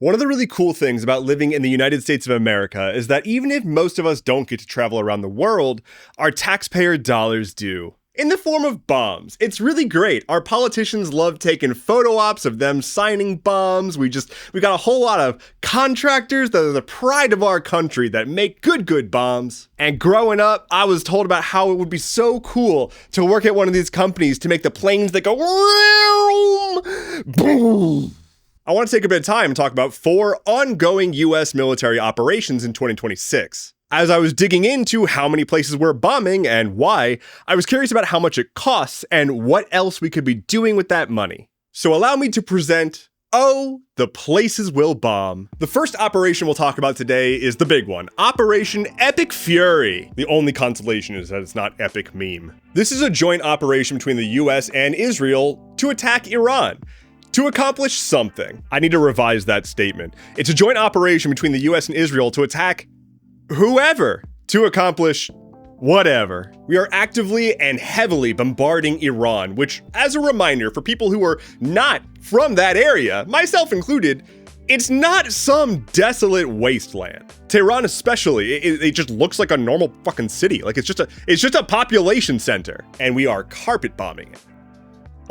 One of the really cool things about living in the United States of America is that even if most of us don't get to travel around the world, our taxpayer dollars do. In the form of bombs. It's really great. Our politicians love taking photo ops of them signing bombs. We got a whole lot of contractors that are the pride of our country that make good bombs. And growing up, I was told about how it would be so cool to work at one of these companies to make the planes that go boom. I want to take a bit of time and talk about 4 ongoing US military operations in 2026. As I was digging into how many places we're bombing and why, I was curious about how much it costs and what else we could be doing with that money. So allow me to present, the places we'll bomb. The first operation we'll talk about today is the big one, Operation Epic Fury. The only consolation is that it's not epic meme. This is a joint operation between the US and Israel to attack Iran. To accomplish something. I need to revise that statement. It's a joint operation between the US and Israel to attack whoever, to accomplish whatever. We are actively and heavily bombarding Iran, which, as a reminder for people who are not from that area, myself included, it's not some desolate wasteland. Tehran especially, it just looks like a normal fucking city. Like it's just a population center, and we are carpet bombing it.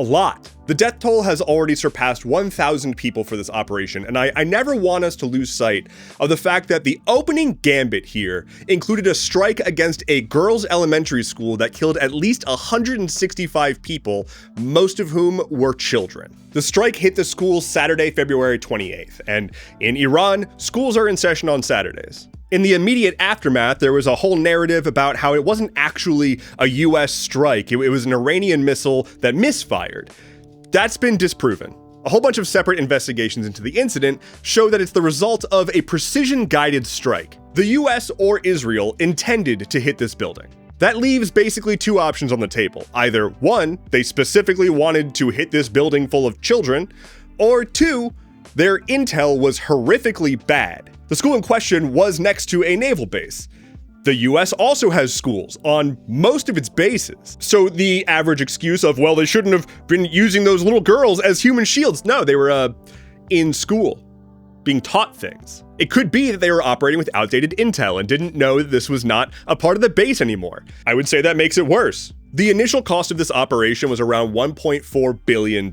A lot. The death toll has already surpassed 1,000 people for this operation, and I never want us to lose sight of the fact that the opening gambit here included a strike against a girls' elementary school that killed at least 165 people, most of whom were children. The strike hit the school Saturday, February 28th, and in Iran, schools are in session on Saturdays. In the immediate aftermath, there was a whole narrative about how it wasn't actually a US strike, it was an Iranian missile that misfired. That's been disproven. A whole bunch of separate investigations into the incident show that it's the result of a precision-guided strike. The US or Israel intended to hit this building. That leaves basically 2 options on the table. Either 1, they specifically wanted to hit this building full of children, or 2, their intel was horrifically bad. The school in question was next to a naval base. The US also has schools on most of its bases. So the average excuse of, well, they shouldn't have been using those little girls as human shields. No, they were in school, being taught things. It could be that they were operating with outdated intel and didn't know that this was not a part of the base anymore. I would say that makes it worse. The initial cost of this operation was around $1.4 billion,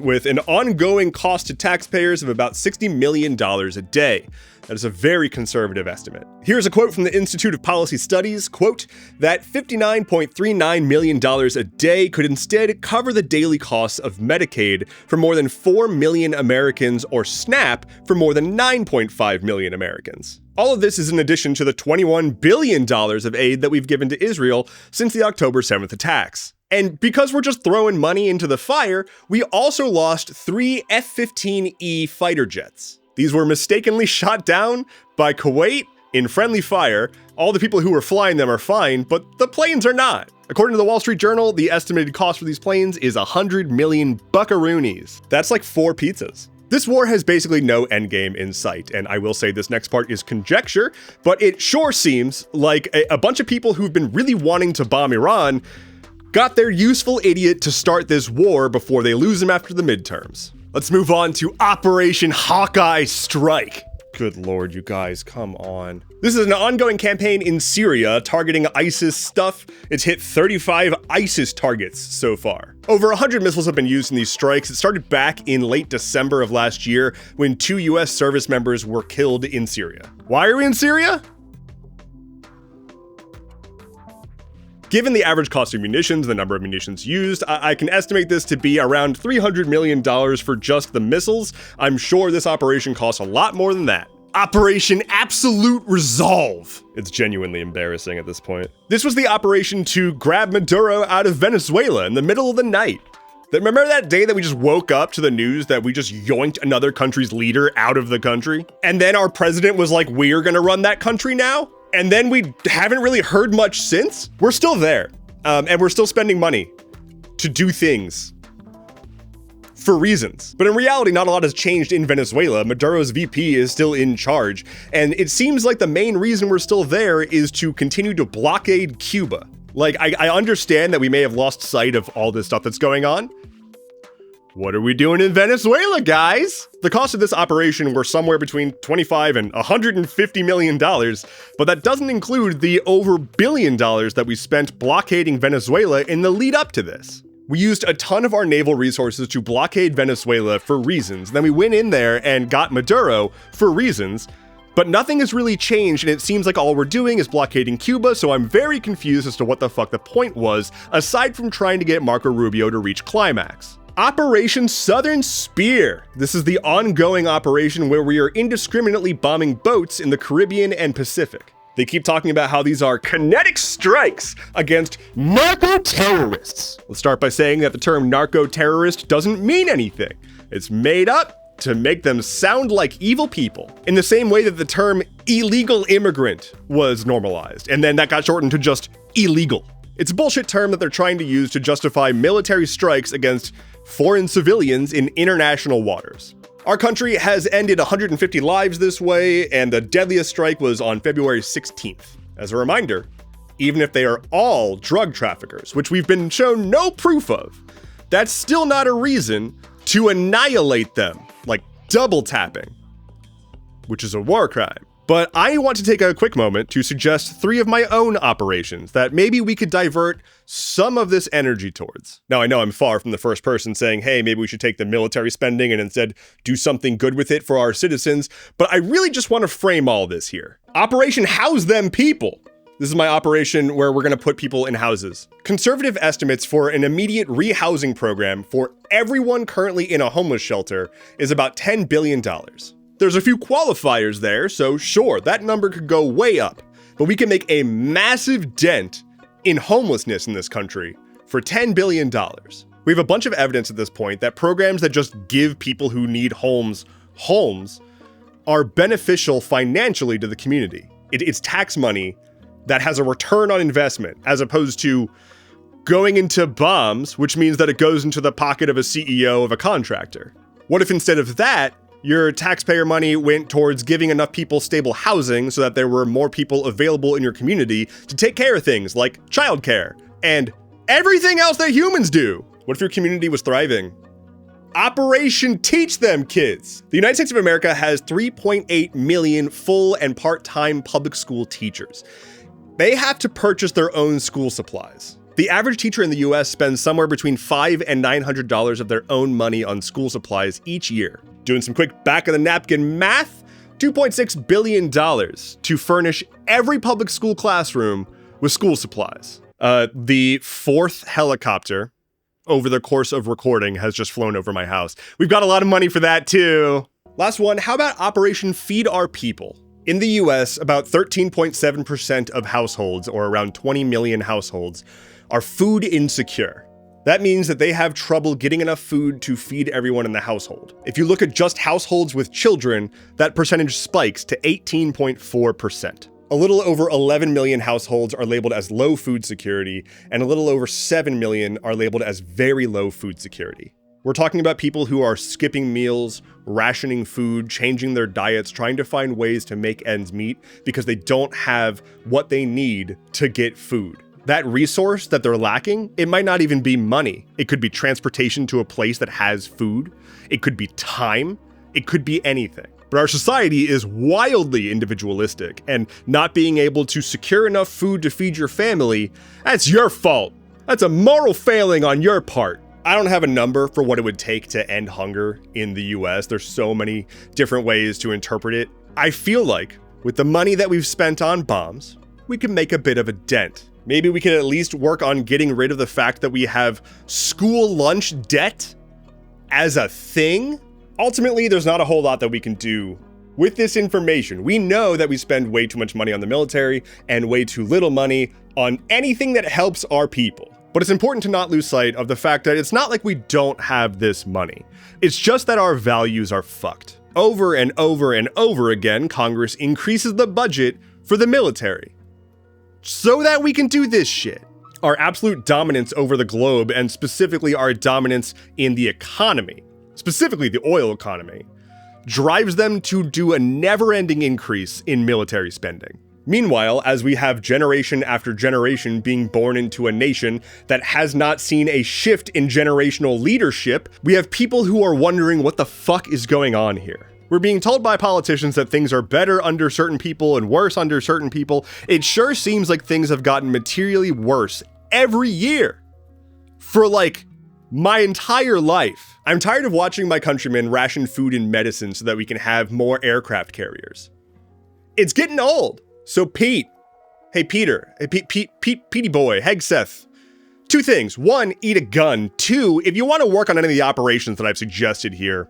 with an ongoing cost to taxpayers of about $60 million a day. That is a very conservative estimate. Here's a quote from the Institute of Policy Studies, quote, that $59.39 million a day could instead cover the daily costs of Medicaid for more than 4 million Americans or SNAP for more than 9.5 million Americans. All of this is in addition to the $21 billion of aid that we've given to Israel since the October 7th attacks. And because we're just throwing money into the fire, we also lost 3 F-15E fighter jets. These were mistakenly shot down by Kuwait in friendly fire. All the people who were flying them are fine, but the planes are not. According to the Wall Street Journal, the estimated cost for these planes is 100 million buckaroonies. That's like 4 pizzas. This war has basically no endgame in sight, and I will say this next part is conjecture, but it sure seems like a bunch of people who've been really wanting to bomb Iran got their useful idiot to start this war before they lose him after the midterms. Let's move on to Operation Hawkeye Strike. Good lord, you guys, come on. This is an ongoing campaign in Syria targeting ISIS stuff. It's hit 35 ISIS targets so far. Over 100 missiles have been used in these strikes. It started back in late December of last year when 2 US service members were killed in Syria. Why are we in Syria? Given the average cost of munitions, the number of munitions used, I can estimate this to be around $300 million for just the missiles. I'm sure this operation costs a lot more than that. Operation Absolute Resolve. It's genuinely embarrassing at this point. This was the operation to grab Maduro out of Venezuela in the middle of the night. Remember that day that we just woke up to the news that we just yoinked another country's leader out of the country? And then our president was like, we're gonna run that country now? And then we haven't really heard much since? We're still there, and we're still spending money to do things for reasons. But in reality, not a lot has changed in Venezuela. Maduro's VP is still in charge, and it seems like the main reason we're still there is to continue to blockade Cuba. Like, I understand that we may have lost sight of all this stuff that's going on. What are we doing in Venezuela, guys? The cost of this operation were somewhere between $25 and $150 million, but that doesn't include the over $1 billion that we spent blockading Venezuela in the lead up to this. We used a ton of our naval resources to blockade Venezuela for reasons. Then we went in there and got Maduro for reasons, but nothing has really changed, and it seems like all we're doing is blockading Cuba, so I'm very confused as to what the fuck the point was, aside from trying to get Marco Rubio to reach climax. Operation Southern Spear. This is the ongoing operation where we are indiscriminately bombing boats in the Caribbean and Pacific. They keep talking about how these are kinetic strikes against narco-terrorists. Let's start by saying that the term narco-terrorist doesn't mean anything. It's made up to make them sound like evil people. In the same way that the term illegal immigrant was normalized, and then that got shortened to just illegal. It's a bullshit term that they're trying to use to justify military strikes against foreign civilians in international waters. Our country has ended 150 lives this way, and the deadliest strike was on February 16th. As a reminder, even if they are all drug traffickers, which we've been shown no proof of, that's still not a reason to annihilate them, like double tapping, which is a war crime. But I want to take a quick moment to suggest 3 of my own operations that maybe we could divert some of this energy towards. Now, I know I'm far from the first person saying, hey, maybe we should take the military spending and instead do something good with it for our citizens, but I really just want to frame all this here. Operation House Them People. This is my operation where we're going to put people in houses. Conservative estimates for an immediate rehousing program for everyone currently in a homeless shelter is about $10 billion. There's a few qualifiers there, so sure, that number could go way up, but we can make a massive dent in homelessness in this country for $10 billion. We have a bunch of evidence at this point that programs that just give people who need homes are beneficial financially to the community. It's tax money that has a return on investment, as opposed to going into bombs, which means that it goes into the pocket of a CEO of a contractor. What if instead of that, your taxpayer money went towards giving enough people stable housing so that there were more people available in your community to take care of things like childcare and everything else that humans do? What if your community was thriving? Operation Teach Them Kids. The United States of America has 3.8 million full and part-time public school teachers. They have to purchase their own school supplies. The average teacher in the US spends somewhere between $500 and $900 of their own money on school supplies each year. Doing some quick back of the napkin math, $2.6 billion to furnish every public school classroom with school supplies. The 4th helicopter over the course of recording has just flown over my house. We've got a lot of money for that too. Last one, how about Operation Feed Our People? In the US, about 13.7% of households, or around 20 million households, are food insecure. That means that they have trouble getting enough food to feed everyone in the household. If you look at just households with children, that percentage spikes to 18.4%. A little over 11 million households are labeled as low food security, and a little over 7 million are labeled as very low food security. We're talking about people who are skipping meals, rationing food, changing their diets, trying to find ways to make ends meet because they don't have what they need to get food. That resource that they're lacking, it might not even be money. It could be transportation to a place that has food. It could be time. It could be anything. But our society is wildly individualistic, and not being able to secure enough food to feed your family, that's your fault. That's a moral failing on your part. I don't have a number for what it would take to end hunger in the US. There's so many different ways to interpret it. I feel like with the money that we've spent on bombs, we can make a bit of a dent. Maybe we could at least work on getting rid of the fact that we have school lunch debt as a thing. Ultimately, there's not a whole lot that we can do with this information. We know that we spend way too much money on the military and way too little money on anything that helps our people. But it's important to not lose sight of the fact that it's not like we don't have this money. It's just that our values are fucked. Over and over and over again, Congress increases the budget for the military so that we can do this shit. Our absolute dominance over the globe, and specifically our dominance in the economy, specifically the oil economy, drives them to do a never-ending increase in military spending. Meanwhile, as we have generation after generation being born into a nation that has not seen a shift in generational leadership, we have people who are wondering what the fuck is going on here. We're being told by politicians that things are better under certain people and worse under certain people. It sure seems like things have gotten materially worse every year for like my entire life. I'm tired of watching my countrymen ration food and medicine so that we can have more aircraft carriers. It's getting old. So Pete, hey Peter, hey Petey boy, Hegseth, two things. One, eat a gun. Two, if you want to work on any of the operations that I've suggested here,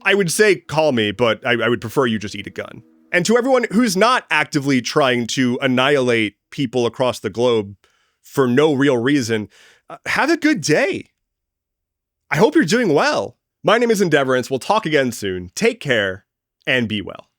I would say call me, but I would prefer you just eat a gun. And to everyone who's not actively trying to annihilate people across the globe for no real reason, have a good day. I hope you're doing well. My name is Endeavorance. We'll talk again soon. Take care and be well.